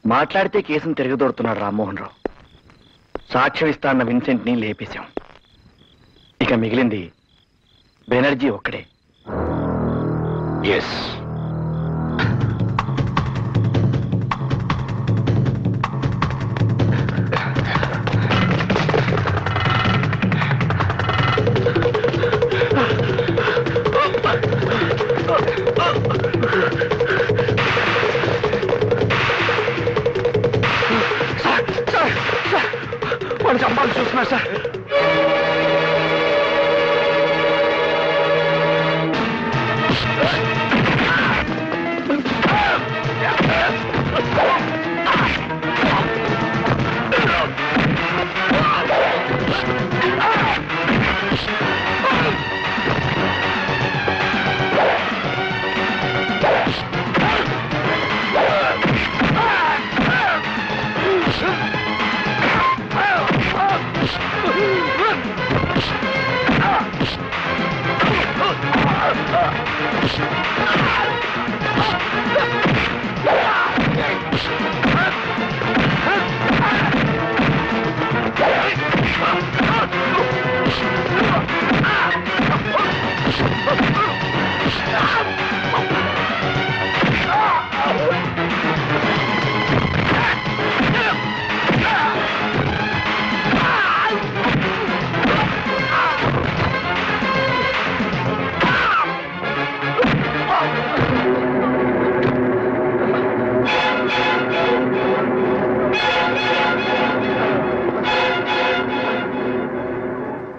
మాట్లాడితే కేసును తిరగదోడుతున్నాడు రామ్మోహన్ రావు. సాక్ష్యం ఇస్తా అన్న విన్సెంట్ ని లేపేశాం. ఇక మిగిలింది బెనర్జీ ఒక్కడే. ఎస్, వాళ్ళు చంపాలని చూస్తున్నారు సార్.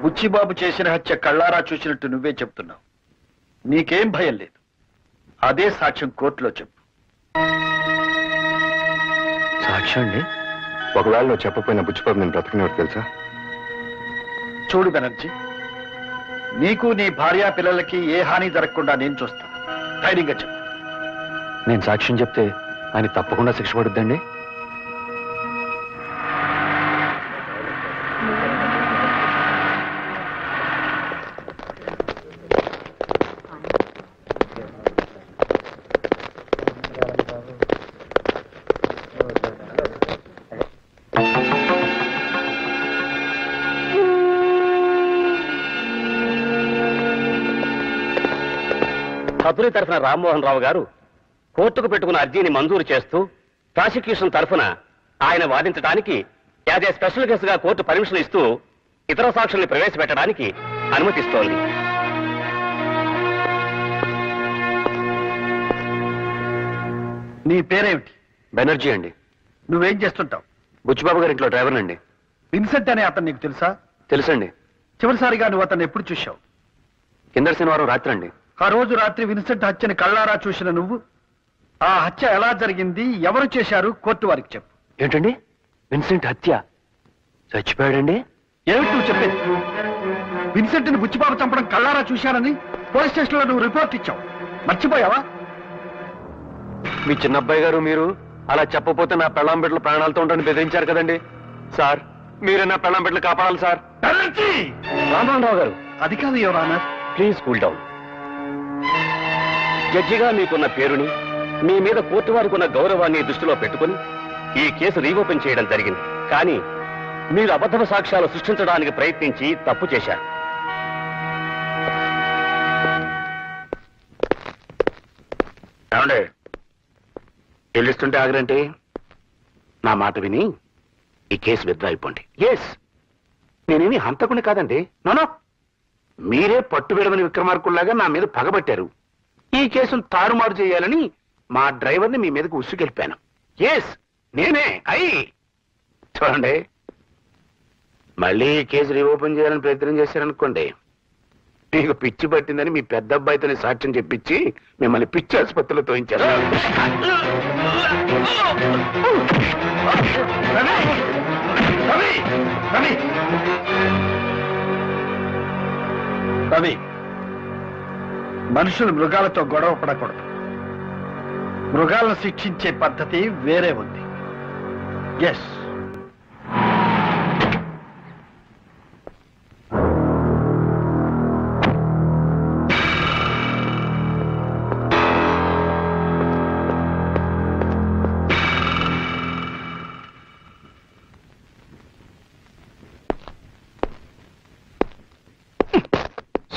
బుచ్చిబాబు చేసిన హత్య కళ్ళారా చూసినట్టు నువ్వే చెప్తున్నావు. నీకేం భయం లేదు. అదే సాక్ష్యం కోర్టులో చెప్పు. సాక్ష్యం అండి? ఒకవేళ నువ్వు చెప్పపోయిన బుచ్చిబాబు నేను బ్రతకనివాడు తెలుసా? చూడు బెనర్జీ, నీకు నీ భార్యా పిల్లలకి ఏ హాని జరగకుండా నేను చూస్తాను. ధైర్యంగా చెప్పు. నేను సాక్ష్యం చెప్తే ఆయన తప్పకుండా శిక్ష పడుద్దండి? అతని తరఫున రామ్మోహన్ రావు గారు కోర్టుకు పెట్టుకున్న అర్జీని మంజూరు చేస్తూ ప్రాసిక్యూషన్ తరఫున ఆయన వాదించడానికి యాజ్ ఏ స్పెషల్ కేసుగా కోర్టు పర్మిషన్ ఇస్తూ ఇతర సాక్షుల్ని ప్రవేశపెట్టడానికి అనుమతిస్తోంది. నీ పేరేమిటి? బెనర్జీ అండి. నువ్వేం చేస్తుంటావు? బుచ్చిబాబు గారి ఇంట్లో డ్రైవర్ అండి. విన్సెంట్ అనే అతను నీకు తెలుసా? తెలుసండి. చివరిసారిగా నువ్వు అతను ఎప్పుడు చూశావు? కిందటి శనివారం రాత్రి అండి. ఆ రోజు రాత్రి విన్సెంట్ హత్యని కళ్ళారా చూసిన నువ్వు ఆ హత్య ఎలా జరిగింది, ఎవరు చేశారు, కోర్టు వారికి చెప్పు. ఏంటండి? విన్సెంట్ హత్య? చచ్చిపోయాడండి? ఏమిటి నువ్వు చెప్పేది? విన్సెంట్ ని బుచ్చిబాబు చంపడం కళ్ళారా చూశానని పోలీస్ స్టేషన్ లో నువ్వు రిపోర్ట్ ఇచ్చావు. మర్చిపోయావా? మీ చిన్న అబ్బాయి గారు మీరు అలా చెప్పపోతే నా పెళ్ళాం బిడ్డలు ప్రాణాలతో ఉండని బెదిరించారు కదండి సార్. మీరే నా పెళ్ళాం బిడ్డలు కాపాడాలి సార్. రామ్మోహన్ రావు గారు, అది కాదు your honour. Please cool down. జడ్జిగా మీకున్న పేరుని, మీ మీద కోర్టు వారికి ఉన్న గౌరవాన్ని దృష్టిలో పెట్టుకుని ఈ కేసు రీఓపెన్ చేయడం జరిగింది. కానీ మీరు అబద్ధ సాక్ష్యాలు సృష్టించడానికి ప్రయత్నించి తప్పు చేశారు. ఏమండి చెల్లిస్తుంటే ఆగరంటే? నా మాట విని ఈ కేసు విత్డ్రా అయిపోండి. ఎస్, నేనేమి హంతకుని కాదండి. నోనో, మీరే పట్టు విడవని విక్రమార్కుల్లాగా నా మీద పగబట్టారు. ఈ కేసును తారుమారు చేయాలని మా డ్రైవర్ని మీ మీదకు ఉసుకెళ్ళిపాను. ఎస్, నేనే. చూడండి, మళ్ళీ ఈ కేసు రీఓపెన్ చేయాలని ప్రయత్నం చేశారనుకోండి, మీకు పిచ్చి పట్టిందని మీ పెద్ద అబ్బాయితోనే సాక్ష్యం చెప్పించి మిమ్మల్ని పిచ్చి ఆసుపత్రిలో తోయించారు. రవి, మనుషులు మృగాలతో గొడవ పడకూడదు. మృగాలను శిక్షించే పద్ధతి వేరే ఉంది. Yes,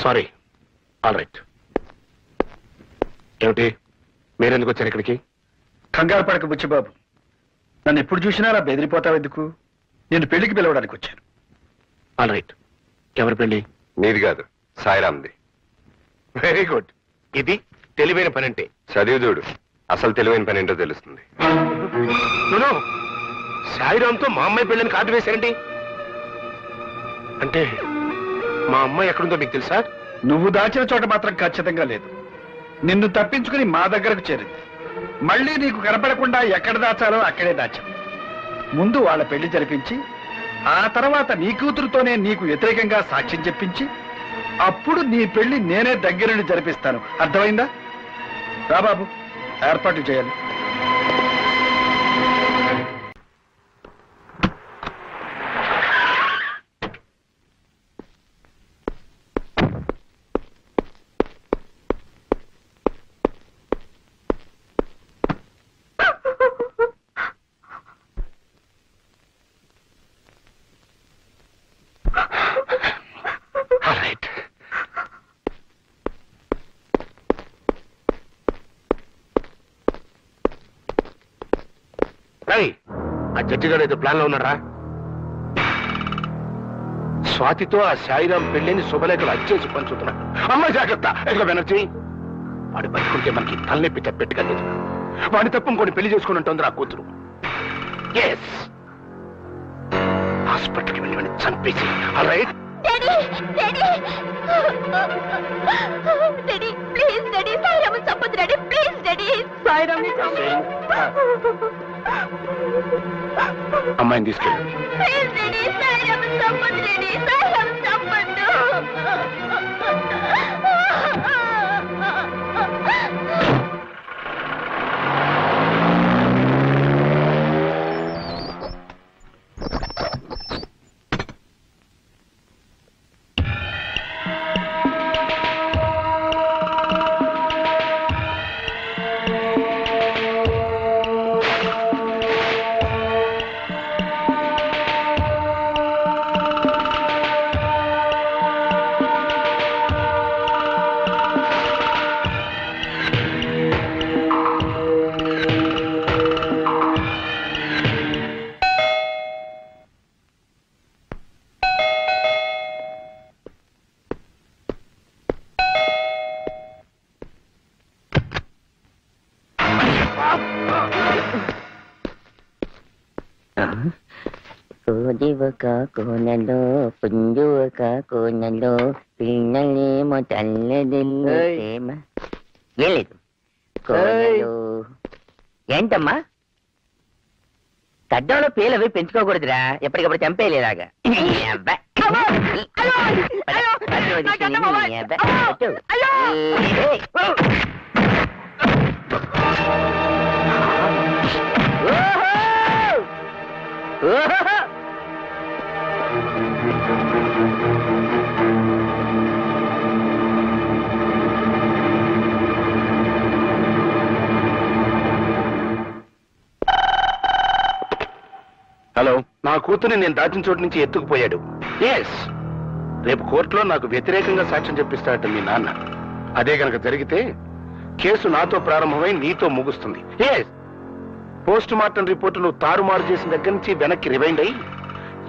sorry. All right. ఏమిటి మీరెందుకు వచ్చారు ఇక్కడికి? కంగారు పడక బుచ్చిబాబు, నన్ను ఎప్పుడు చూసినా అలా బెదిరిపోతావు ఎందుకు? నేను పెళ్లికి పిలవడానికి వచ్చాను. All right. ఎవరి పెళ్లి? నీది కాదు, సాయిరామ్ది. Very good. ఇది తెలివైన పని అంటే. చదివి చూడు, అసలు తెలివైన పని ఏంటో తెలుస్తుంది. సాయిరామ్తో మా అమ్మాయి పెళ్ళని కార్డు వేశారండి. అంటే మా అమ్మాయి ఎక్కడుందో మీకు తెలుసా? నువ్వు దాచిన చోట మాత్రం ఖచ్చితంగా లేదు. నిన్ను తప్పించుకుని మా దగ్గరకు చేరింది. మళ్ళీ నీకు కనపడకుండా ఎక్కడ దాచాలో అక్కడే దాచాం. ముందు వాళ్ళ పెళ్లి జరిపించి ఆ తర్వాత నీ కూతురుతోనే నీకు వ్యతిరేకంగా సాక్ష్యం చెప్పించి అప్పుడు నీ పెళ్లి నేనే దగ్గరుండి జరిపిస్తాను. అర్థమైందా? రా బాబు, ఏర్పాటు చేయాలి. ఆ జడ్జి గారు ఏదో ప్లాన్ లో ఉన్నారా? స్వాతితో ఆ సాయిరాం పెళ్లిని శుభలేఖలు అచ్చేసి పంచుతున్నాడు. అమ్మాయి జాగ్రత్త. ఎదుగో బెనర్జీ, వాడు బతుకుంటే మనకి తలనొప్పి తప్పెట్టుకోలేదు. వాడి తప్పు ఇంకొని పెళ్లి చేసుకుని ఉంటుంది ఆ కూతురు. ఎస్, హాస్పిటల్కి వెళ్ళి వాడిని చంపేసి. All right. Please daddy, Sairam చంపొద్దు డాడీ, ప్లీజ్ డాడీ. సాయిరామ్ అమ్మాయిని తీసుకెళ్ళి. ప్లీజ్ డాడీ, సాయిరామ్ చంపొద్దు డాడీ, సాయిరామ్ చంపొద్దు. కోదివక కోనలో పుంజువక కోనలో పిన్నలేమో తల్లదిల్లు ప్రేమ. ఏం లేదు కోనలో. ఏంటమ్మా గడ్డంలో పేలవి పెంచుకోకూడదురా, ఎప్పటికప్పుడు చంపేలేలాగా. హలో, నా కూతుర్ని నేను దాచిన చోటు నుంచి ఎత్తుకుపోయాడు. ఎస్, రేపు కోర్టులో నాకు వ్యతిరేకంగా సాక్ష్యం చెప్పిస్తాడట మీ నాన్న. అదే గనక జరిగితే కేసు నాతో ప్రారంభమై నీతో ముగుస్తుంది. ఎస్, పోస్ట్ మార్టం రిపోర్టు నువ్వు తారుమారు చేసిన దగ్గర నుంచి వెనక్కి రివైండ్ అయ్యి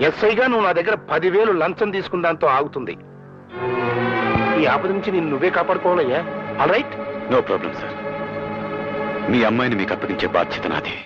ఎస్ఐగా నువ్వు నా దగ్గర 10,000 లంచం తీసుకున్న దాంతో ఆగుతుంది. ఈ ఆపద నుంచి నేను నువ్వే కాపాడుకోవాలయ్యా. All right? No problem sir. మీ అమ్మాయిని మీకు అప్పగించే బాధ్యత నాది.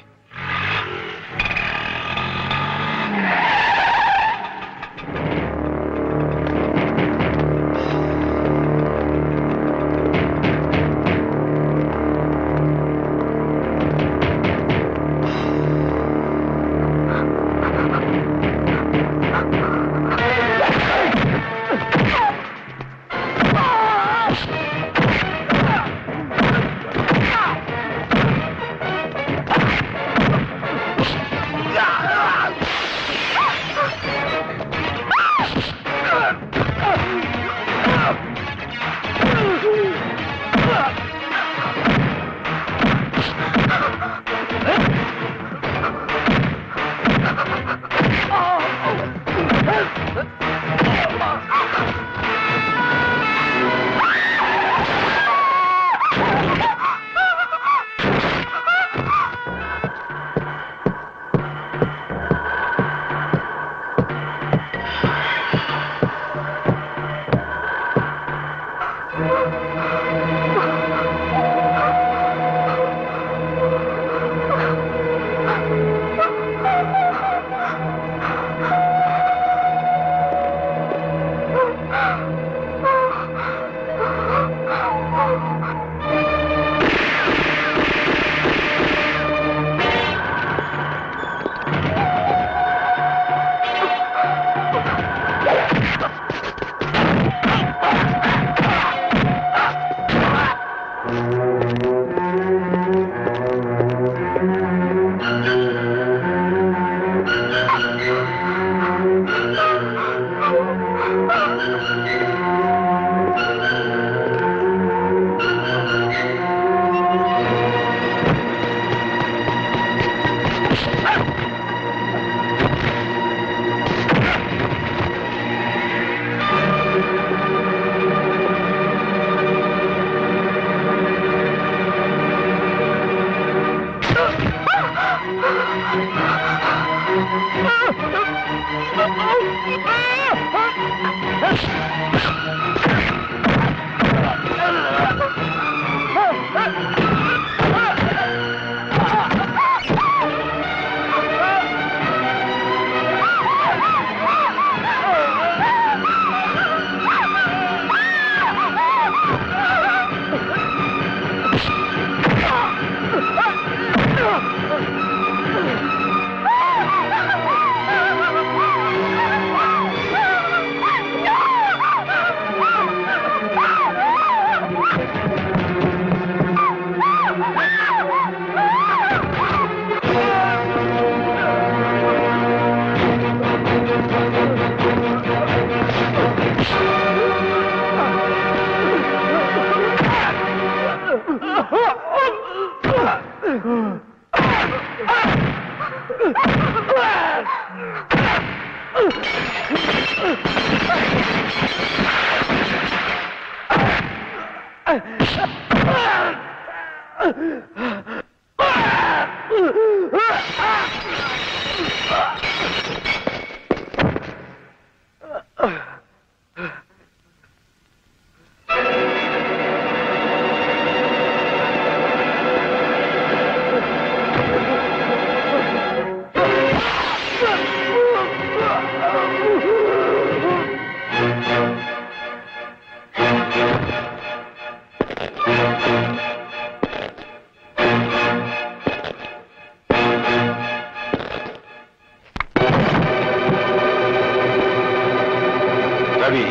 రవి,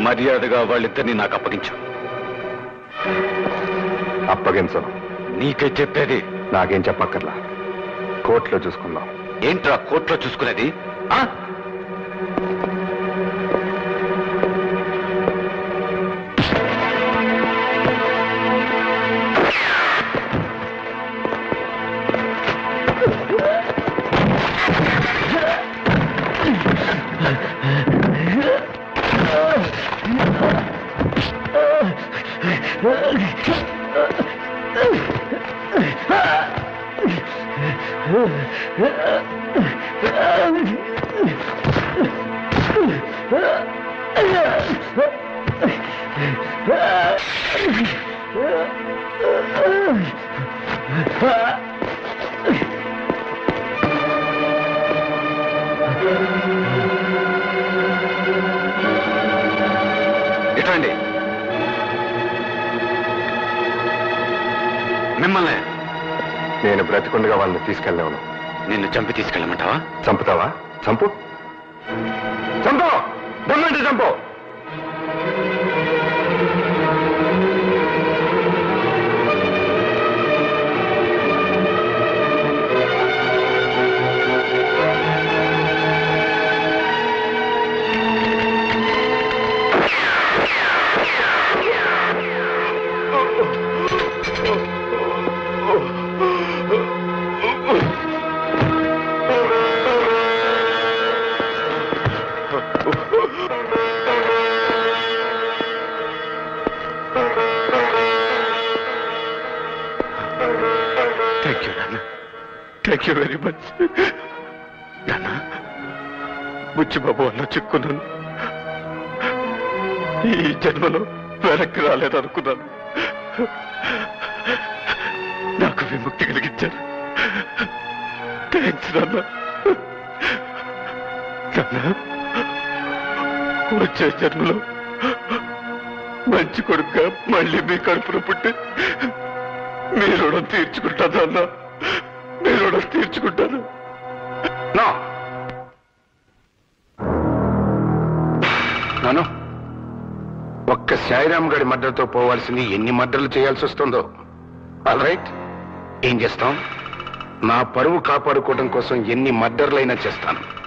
మర్యాదగా వాళ్ళిద్దరిని నాకు అప్పగించు. అప్పగించను. నీకే చెప్పేది. నాకేం చెప్పక్కర్లా, కోర్టులో చూసుకుందాం. ఏంట్రా కోర్టులో చూసుకునేది? ఆ? ఎటండి మిమ్మల్ని? నేను బ్రతికుండగా వాళ్ళని తీసుకెళ్ళలేను. నిన్ను చంపి తీసుకెళ్ళమంటావా? చంపుతావా? చంపు, చంపు, దమ్మంటే చంపు. థ్యాంక్ యూ వెరీ మచ్ నాన్న. బుచ్చిబాబు వల్ల చిక్కున్నాను. ఈ జన్మలో వెనక్కి రాలేదనుకున్నాను. నాకు విముక్తి కలిగించారు. థ్యాంక్స్ నాన్న. వచ్చే జన్మలో మంచి కొడుకుగా మళ్ళీ మీ కడుపున పుట్టి మీ రుణం తీర్చుకుంటాను అన్న. మీ రుణం తీర్చుకుంటాను. నాను, ఒక్క సాయిరామ్ గడి మర్డర్తో పోవాల్సింది ఎన్ని మర్డర్లు చేయాల్సి వస్తుందో. ఆల్ రైట్, ఏం చేస్తాం? నా పరువు కాపాడుకోవడం కోసం ఎన్ని మర్డర్లైనా చేస్తాను.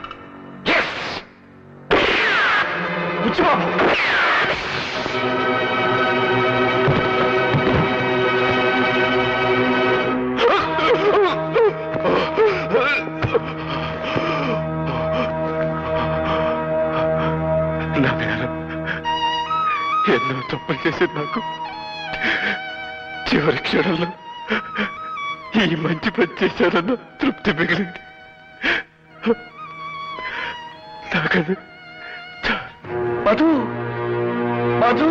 ఎన్నో తప్పులు చేసేది నాకు. చివరి క్షణంలో ఈ మంచి పని చేశారన్న తృప్తి మిగిలింది. నాకది మధు మధు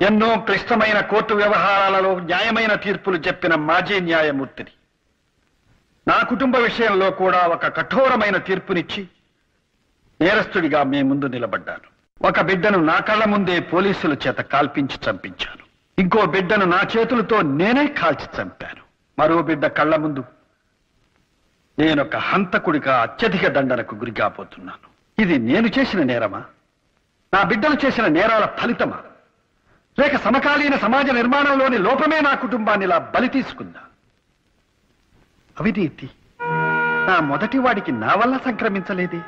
ఎన్నో క్లిష్టమైన కోర్టు వ్యవహారాలలో న్యాయమైన తీర్పులు చెప్పిన మాజీ న్యాయమూర్తిని నా కుటుంబ విషయంలో కూడా ఒక కఠోరమైన తీర్పునిచ్చి నేరస్తుడిగా మీ ముందు నిలబడ్డాను. ఒక బిడ్డను నా కళ్ళ ముందే పోలీసుల చేత కాల్పించి చంపించాను. ఇంకో బిడ్డను నా చేతులతో నేనే కాల్చి చంపాను. మరో బిడ్డ కళ్ళ ముందు నేనొక హంతకుడిగా అత్యధిక దండనకు గురి కాబోతున్నాను. ఇది నేను చేసిన నేరమా? నా బిడ్డలు చేసిన నేరాల ఫలితమా? లేక సమకాలీన సమాజ నిర్మాణంలోని లోపమే నా కుటుంబాన్ని ఇలా బలి తీసుకుందా? అవినీతి నా మొదటి వాడికి నా వల్ల సంక్రమించలేదే.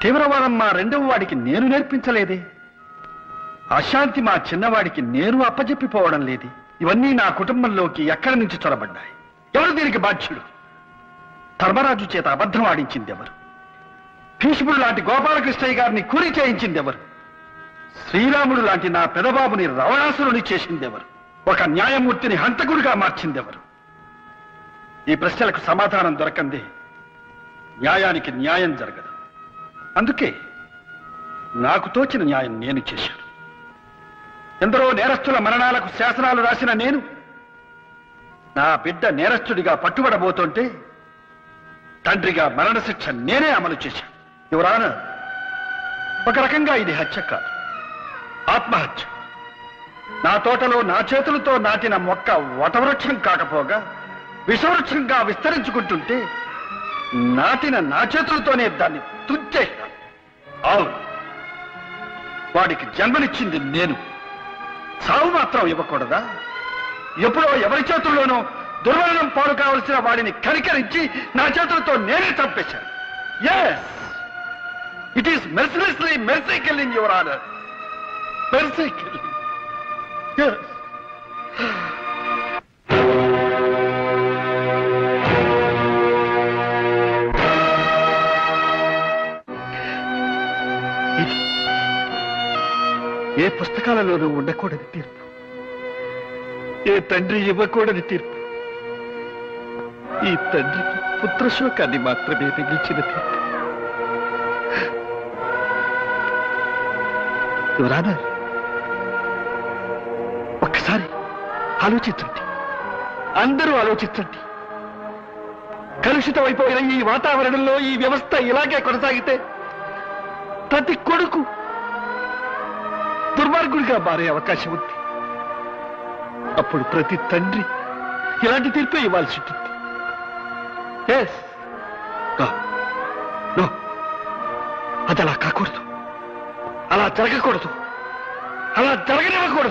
తీవ్రవాదం మా రెండవ వాడికి నేను నేర్పించలేదే. అశాంతి మా చిన్నవాడికి నేను అప్పజెప్పిపోవడం లేదే. ఇవన్నీ నా కుటుంబంలోకి ఎక్కడి నుంచి చొరబడ్డాయి? ఎవరు దీనికి బాధ్యుడు? ధర్మరాజు చేత అబద్ధం ఆడించింది ఎవరు? భీష్ముడు లాంటి గోపాలకృష్ణయ్య గారిని కూలి చేయించింది ఎవరు? శ్రీరాముడు లాంటి నా పెదబాబుని రావణాసురుని చేసిందెవరు? ఒక న్యాయమూర్తిని హంతకుడిగా మార్చిందెవరు? ఈ ప్రశ్నలకు సమాధానం దొరకందే న్యాయానికి న్యాయం జరగదు. అందుకే నాకు తోచిన న్యాయం నేను చేశాను. ఎందరో నేరస్తుల మరణాలకు శాసనాలు రాసిన నేను నా బిడ్డ నేరస్తుడిగా పట్టుబడబోతుంటే తండ్రిగా మరణశిక్ష నేనే అమలు చేశాను. యువరానా, ఒక రకంగా ఇది హత్య కాదు, ఆత్మహత్య. నా తోటలో నా చేతులతో నాటిన మొక్క వటవృక్షం కాకపోగా విషవృక్షంగా విస్తరించుకుంటుంటే నాటిన నా చేతులతోనే దాన్ని తుంచేశాను. అవును, వాడికి జన్మనిచ్చింది నేను. సావు మాత్రం ఇవ్వకూడదా? ఎప్పుడో ఎవరి చేతుల్లోనో దుర్మరణం పాలు కావలసిన వాడిని కనికరించి నా చేతులతో నేనే చంపేశాను. Yes, it is mercilessly mercy killing, your honour. Mercy killing. Yes. ఏ పుస్తకాలలోనూ ఉండకూడని తీర్పు, ఏ తండ్రి ఇవ్వకూడని తీర్పు, ఈ తండ్రికి పుత్రశోకాన్ని మాత్రమే మిగిల్చిన తీర్పు. యువరానా, ఒక్కసారి ఆలోచించండి, అందరూ ఆలోచించండి. కలుషితమైపోయిన ఈ వాతావరణంలో ఈ వ్యవస్థ ఇలాగే కొనసాగితే ప్రతి కొడుకు దుర్మార్గుడిగా మారే అవకాశం ఉంది. అప్పుడు ప్రతి తండ్రి ఇలాంటి తీర్పే ఇవ్వాల్సి ఉంటుంది. అది అలా కాకూడదు, అలా జరగకూడదు, అలా జరగనివ్వకూడదు.